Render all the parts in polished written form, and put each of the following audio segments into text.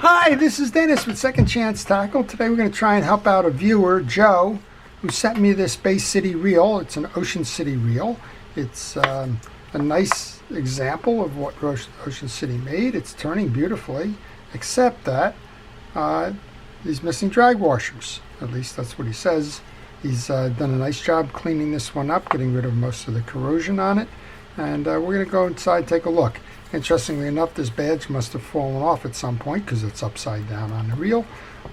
Hi, this is Dennis with Second Chance Tackle. Today we're going to try and help out a viewer, Joe, who sent me this Bay City reel. It's an Ocean City reel. It's a nice example of what Ocean City made. It's turning beautifully, except that he's missing drag washers. At least that's what he says. He's done a nice job cleaning this one up, getting rid of most of the corrosion on it. And we're going to go inside and take a look. Interestingly enough, this badge must have fallen off at some point because it's upside down on the reel.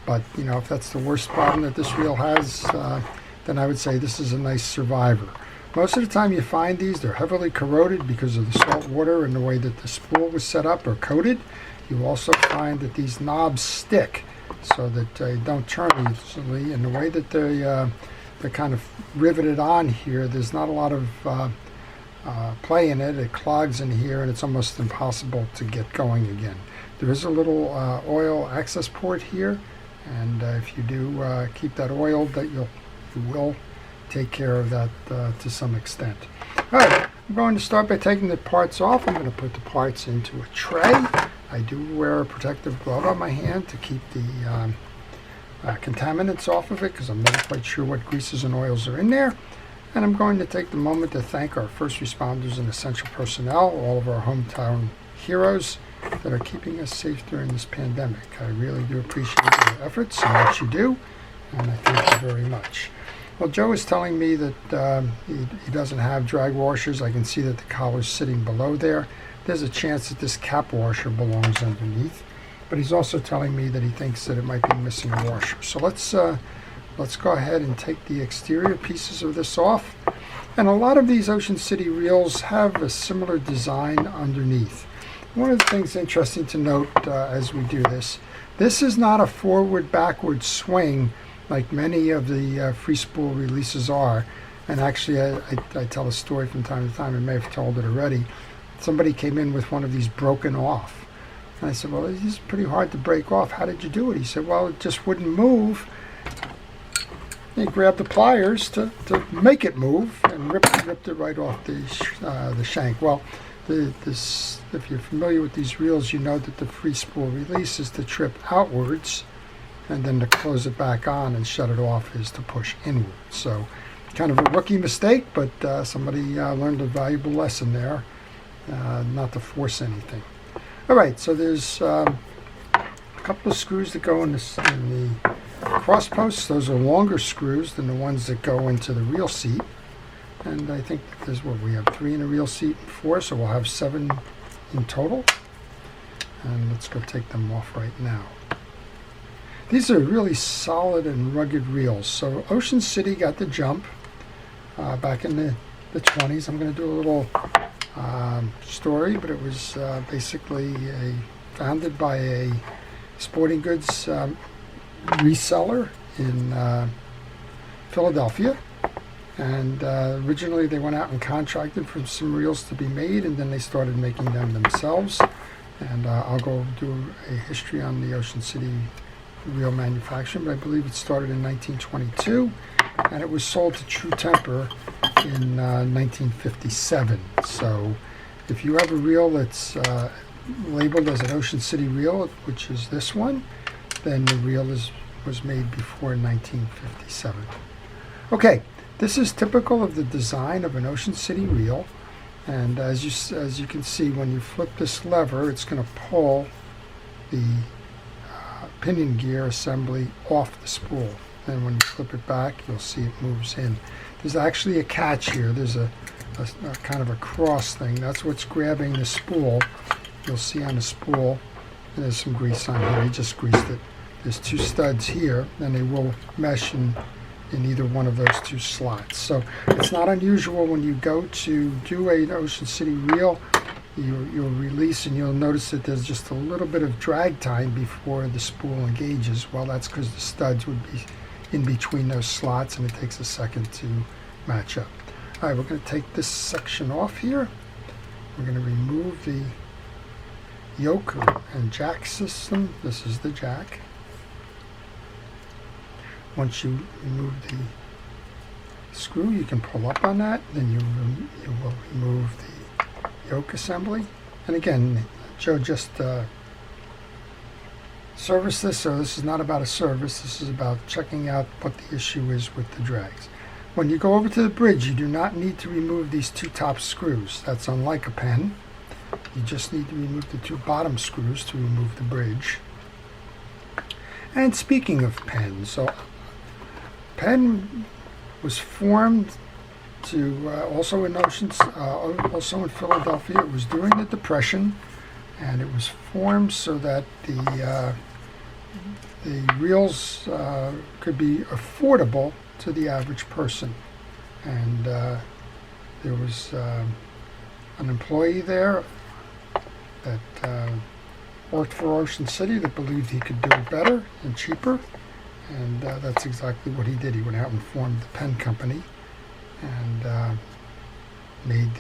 But, you know, if that's the worst problem that this reel has, then I would say this is a nice survivor. Most of the time you find these, they're heavily corroded because of the salt water and the way that the spool was set up or coated. You also find that these knobs stick so that they don't turn easily. And the way that they're kind of riveted on here, there's not a lot of play in it. It clogs in here and it's almost impossible to get going again. There is a little oil access port here, and if you do keep that oiled, that you will take care of that to some extent. Alright, I'm going to start by taking the parts off. I'm going to put the parts into a tray. I do wear a protective glove on my hand to keep the contaminants off of it because I'm never quite sure what greases and oils are in there. And I'm going to take the moment to thank our first responders and essential personnel, all of our hometown heroes that are keeping us safe during this pandemic. I really do appreciate your efforts and what you do, and I thank you very much. Well, Joe is telling me that he doesn't have drag washers. I can see that the collar's sitting below there. There's a chance that this cap washer belongs underneath, but he's also telling me that he thinks that it might be missing a washer. So let's go ahead and take the exterior pieces of this off. And a lot of these Ocean City reels have a similar design underneath. One of the things interesting to note as we do this is not a forward-backward swing like many of the free spool releases are. And actually, I tell a story from time to time. I may have told it already. Somebody came in with one of these broken off. And I said, well, this is pretty hard to break off. How did you do it? He said, well, it just wouldn't move. He grabbed the pliers to make it move and ripped it right off the shank. Well, if you're familiar with these reels, you know that the free spool release is to trip outwards, and then to close it back on and shut it off is to push inward. So kind of a rookie mistake, but somebody learned a valuable lesson there, not to force anything. All right, so there's a couple of screws that go in the cross posts. Those are longer screws than the ones that go into the reel seat, and I think there's what we have 3 in the reel seat and 4, so we'll have 7 in total. And let's go take them off right now. These are really solid and rugged reels. So Ocean City got the jump back in the 20s. I'm going to do a little story, but it was basically founded by a sporting goods reseller in Philadelphia, and originally they went out and contracted for some reels to be made, and then they started making them themselves. And I'll go do a history on the Ocean City reel manufacturing, but I believe it started in 1922 and it was sold to True Temper in 1957. So if you have a reel that's labeled as an Ocean City reel, which is this one, then the reel was made before 1957. Okay, this is typical of the design of an Ocean City reel, and as you can see, when you flip this lever, it's going to pull the pinion gear assembly off the spool. And when you flip it back, you'll see it moves in. There's actually a catch here. There's a kind of a cross thing. That's what's grabbing the spool. You'll see on the spool, and there's some grease on here. He just greased it. There's 2 studs here, and they will mesh in either one of those 2 slots. So it's not unusual when you go to do an Ocean City reel, you'll release and you'll notice that there's just a little bit of drag time before the spool engages. Well, that's because the studs would be in between those slots, and it takes a second to match up. All right, we're going to take this section off here. We're going to remove the yoke and jack system. This is the jack. Once you remove the screw, you can pull up on that. Then you will remove the yoke assembly. And again, Joe just service this, so this is not about a service. This is about checking out what the issue is with the drags. When you go over to the bridge, you do not need to remove these two top screws. That's unlike a pen. You just need to remove the two bottom screws to remove the bridge. And speaking of Penn, so Penn was formed to also in also in Philadelphia. It was during the Depression, and it was formed so that the reels could be affordable to the average person. And there was an employee there that worked for Ocean City that believed he could do it better and cheaper, and that's exactly what he did. He went out and formed the Penn Company and made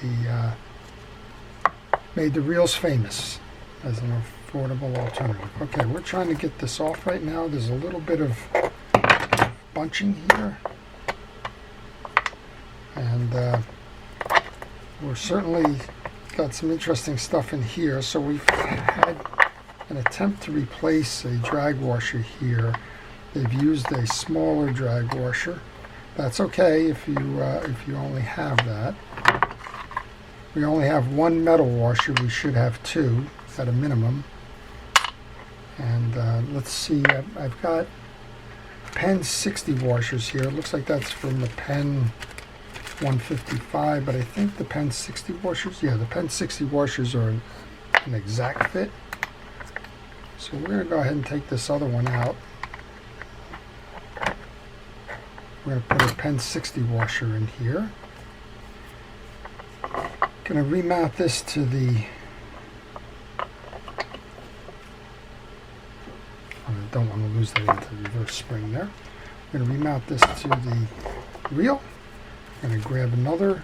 the reels famous as an affordable alternative. Okay, we're trying to get this off right now. There's a little bit of bunching here, and we're certainly got some interesting stuff in here. So we've had an attempt to replace a drag washer here. They've used a smaller drag washer. That's okay if you only have that. We only have one metal washer. We should have two at a minimum. And let's see, I've got Penn 60 washers here. It looks like that's from the Penn 155, but I think the Penn 60 washers, yeah, the Penn 60 washers are an exact fit. So we're going to go ahead and take this other one out. We're going to put a Penn 60 washer in here. Going to remount this to the, I don't want to lose that into the reverse spring there. I'm going to remount this to the reel. I'm going to grab another.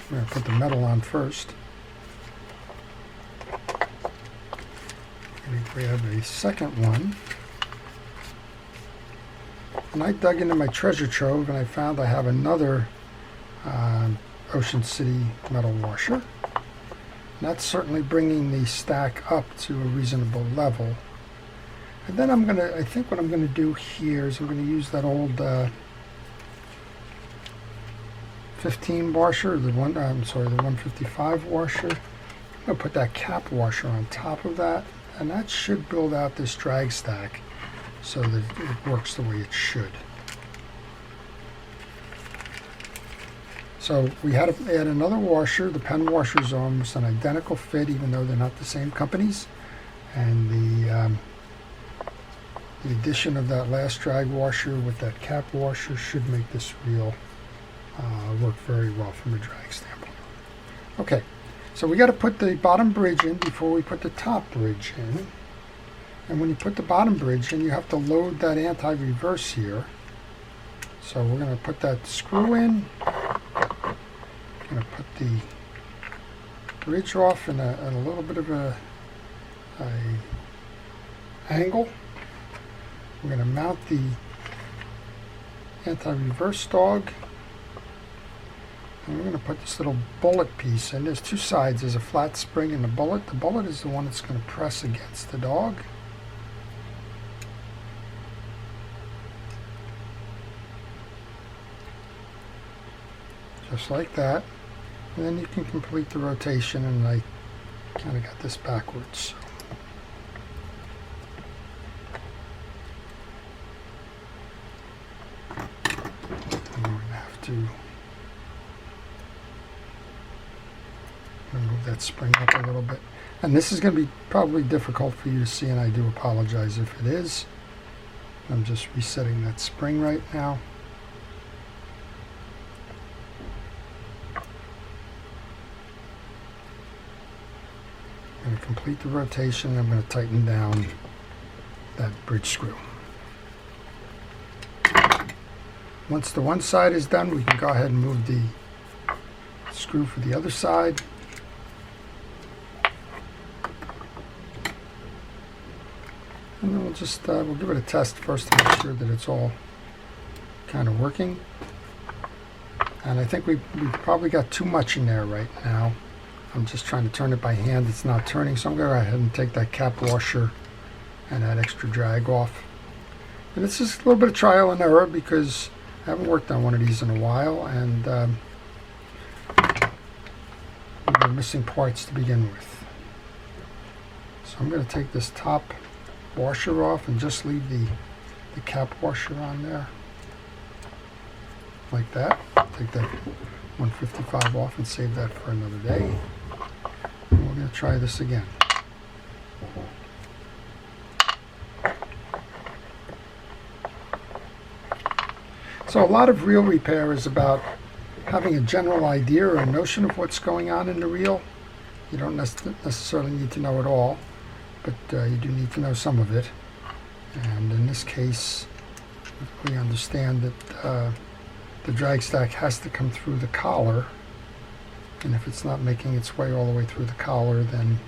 I'm going to put the metal on first. I'm going to grab a second one. And I dug into my treasure trove and I found I have another Ocean City metal washer. And that's certainly bringing the stack up to a reasonable level. And then I think what I'm going to do here is I'm going to use that old 15 washer, the 155 washer. I'm going to put that cap washer on top of that, and that should build out this drag stack so that it works the way it should. So we had to add another washer. The Penn washers are almost an identical fit, even though they're not the same companies. And the addition of that last drag washer with that cap washer should make this reel work very well from a drag standpoint. Okay, so we got to put the bottom bridge in before we put the top bridge in. And when you put the bottom bridge in, you have to load that anti-reverse here. So we're going to put that screw in. Going to put the bridge off in a little bit of a angle. We're going to mount the anti-reverse dog, and we're going to put this little bullet piece in. There's two sides. There's a flat spring and the bullet. The bullet is the one that's going to press against the dog. Just like that. And then you can complete the rotation, and I kind of got this backwards. To move that spring up a little bit, and this is going to be probably difficult for you to see, and I do apologize if it is. I'm just resetting that spring right now. I'm going to complete the rotation. I'm going to tighten down that bridge screw. Once the one side is done, we can go ahead and move the screw for the other side. And then we'll just we'll give it a test first to make sure that it's all kind of working. And I think we've probably got too much in there right now. I'm just trying to turn it by hand. It's not turning, so I'm going to go ahead and take that cap washer and that extra drag off. And it's just a little bit of trial and error because I haven't worked on one of these in a while, and we're missing parts to begin with. So I'm going to take this top washer off and just leave the cap washer on there like that. Take that 155 off and save that for another day. And we're going to try this again. So a lot of reel repair is about having a general idea or a notion of what's going on in the reel. You don't necessarily need to know it all, but you do need to know some of it. And in this case, we understand that the drag stack has to come through the collar, and if it's not making its way all the way through the collar, then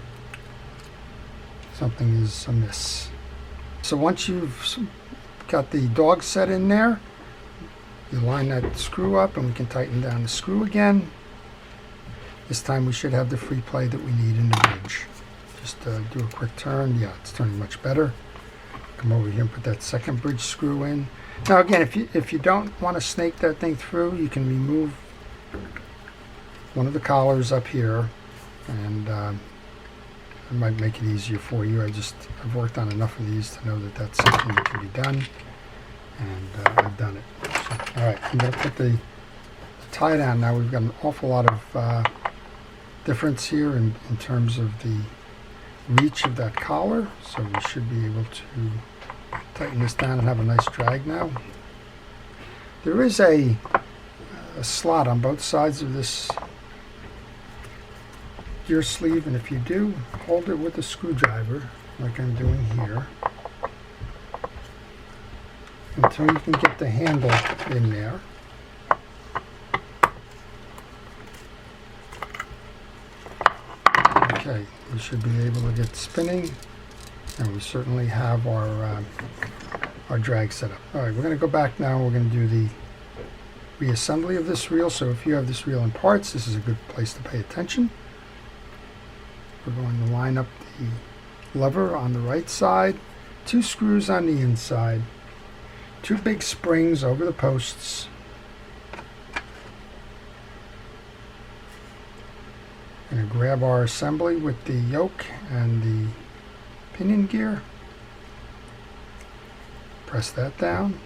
something is amiss. So once you've got the dog set in there, you line that screw up and we can tighten down the screw again. This time we should have the free play that we need in the bridge. Just do a quick turn. Yeah, it's turning much better. Come over here and put that second bridge screw in. Now again, if you don't want to snake that thing through, you can remove one of the collars up here, and it might make it easier for you. I've worked on enough of these to know that that's something that can be done, and I've done it. So, all right, I'm going to put the tie down now. We've got an awful lot of difference here in terms of the reach of that collar, so we should be able to tighten this down and have a nice drag now. There is a slot on both sides of this gear sleeve, and if you do hold it with a screwdriver like I'm doing here until you can get the handle in there, okay, we should be able to get spinning, and we certainly have our drag set up. All right, we're going to go back now. We're going to do the reassembly of this reel. So if you have this reel in parts, this is a good place to pay attention. We're going to line up the lever on the right side, 2 screws on the inside, 2 big springs over the posts. Going to grab our assembly with the yoke and the pinion gear. Press that down.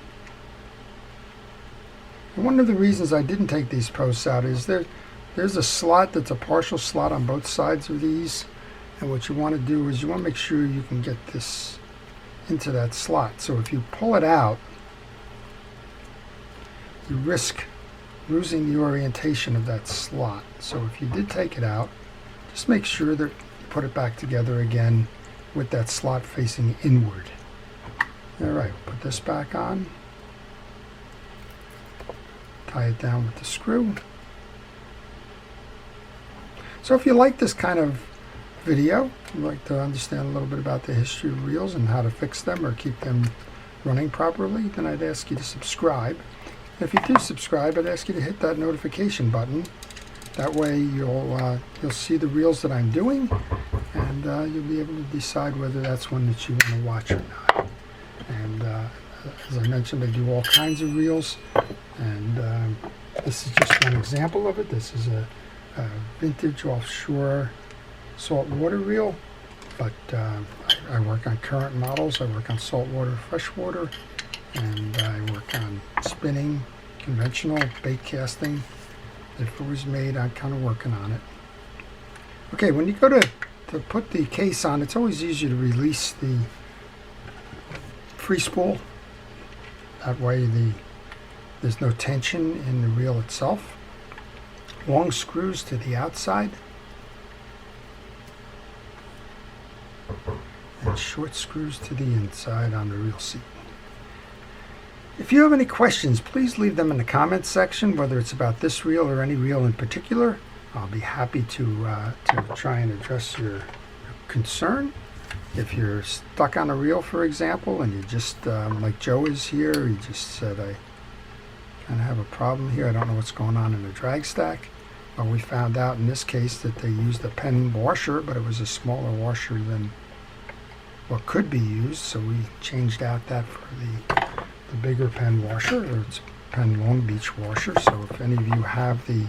And one of the reasons I didn't take these posts out is there's a slot that's a partial slot on both sides of these, and what you want to do is you want to make sure you can get this into that slot. So if you pull it out, you risk losing the orientation of that slot. So if you did take it out, just make sure that you put it back together again with that slot facing inward. All right, put this back on. Tie it down with the screw. So if you like this kind of video, you'd like to understand a little bit about the history of reels and how to fix them or keep them running properly, then I'd ask you to subscribe. If you do subscribe, I'd ask you to hit that notification button. That way you'll see the reels that I'm doing, and you'll be able to decide whether that's one that you want to watch or not. And as I mentioned, I do all kinds of reels, and this is just one example of it. This is a vintage offshore saltwater reel, but I work on current models. I work on saltwater, freshwater, and I work on spinning, conventional, bait casting. If it was made, I'm kind of working on it. Okay, when you go to put the case on, it's always easier to release the free spool. That way there's no tension in the reel itself. Long screws to the outside and short screws to the inside on the reel seat. If you have any questions, please leave them in the comments section, whether it's about this reel or any reel in particular. I'll be happy to try and address your concern. If you're stuck on a reel, for example, and you just, like Joe is here, he just said, I kind of have a problem here. I don't know what's going on in the drag stack. Well, we found out in this case that they used a Penn washer, but it was a smaller washer than what could be used, so we changed out that for the bigger Penn washer, or it's Penn Long Beach washer. So if any of you have the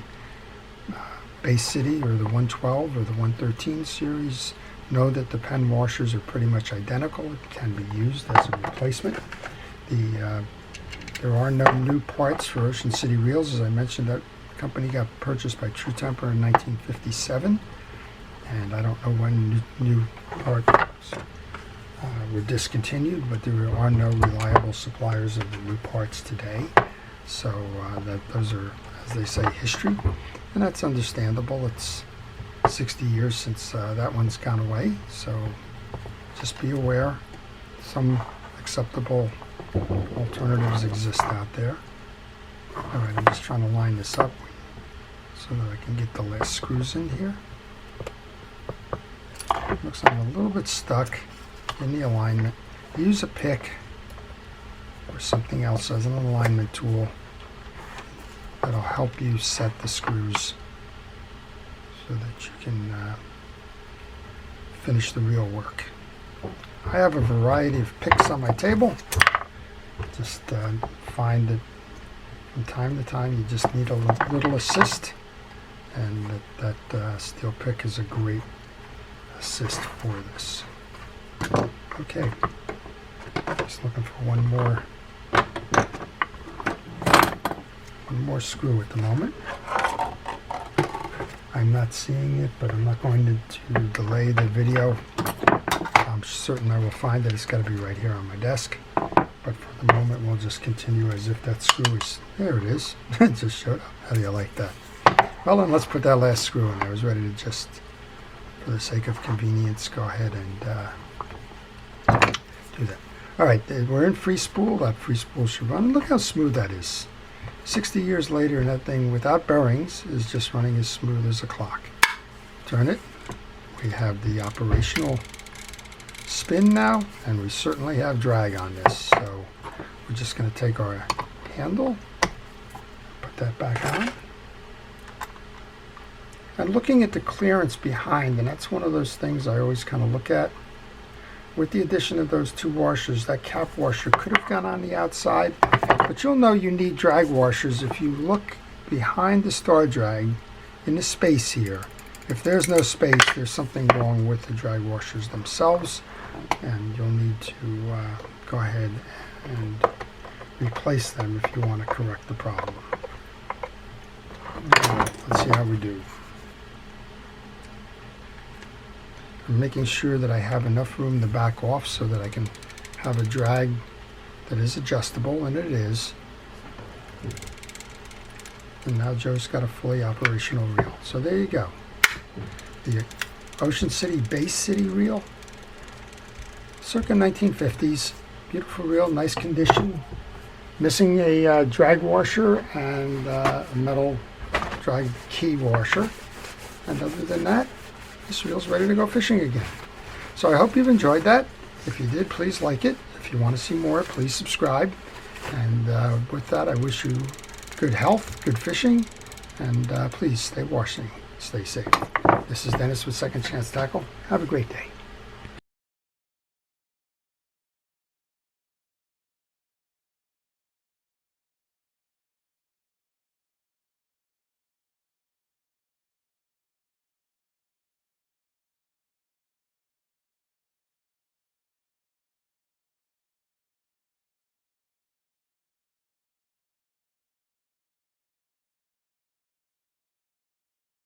Bay City or the 112 or the 113 series, know that the Penn washers are pretty much identical. It can be used as a replacement. There are no new parts for Ocean City Reels. As I mentioned, that company got purchased by True Temper in 1957, and I don't know when new parts were discontinued, but there are no reliable suppliers of the new parts today. So those are, as they say, history, and that's understandable. It's 60 years since that one's gone away, so just be aware some acceptable alternatives exist out there. All right, I'm just trying to line this up so that I can get the last screws in here. Looks like I'm a little bit stuck in the alignment. Use a pick or something else as an alignment tool that'll help you set the screws so that you can finish the real work. I have a variety of picks on my table. Just find that from time to time you just need a little assist, and that steel pick is a great assist for this. Okay, just looking for one more screw at the moment. I'm not seeing it, but I'm not going to delay the video. I'm certain I will find that it's got to be right here on my desk. But for the moment, we'll just continue as if that screw is, there it is. It just showed up. How do you like that? Well, then let's put that last screw in. I was ready to just, for the sake of convenience, go ahead and do that. All right, we're in free spool. That free spool should run. Look how smooth that is. 60 years later, and that thing without bearings is just running as smooth as a clock. Turn it. We have the operational spin now, and we certainly have drag on this. So we're just going to take our handle, put that back on. And looking at the clearance behind, and that's one of those things I always kind of look at. With the addition of those two washers, that cap washer could have gone on the outside, but you'll know you need drag washers if you look behind the star drag in the space here. If there's no space, there's something wrong with the drag washers themselves, and you'll need to go ahead and replace them if you want to correct the problem. Let's see how we do. I'm making sure that I have enough room to back off so that I can have a drag that is adjustable, and it is. And now Joe's got a fully operational reel. So there you go. The Ocean City Bay City reel, circa 1950s. Beautiful reel, nice condition. Missing a drag washer and a metal drag key washer. And other than that, this reel's ready to go fishing again. So I hope you've enjoyed that. If you did, please like it. If you want to see more, please subscribe. And with that, I wish you good health, good fishing, and please stay washing, stay safe. This is Dennis with Second Chance Tackle. Have a great day.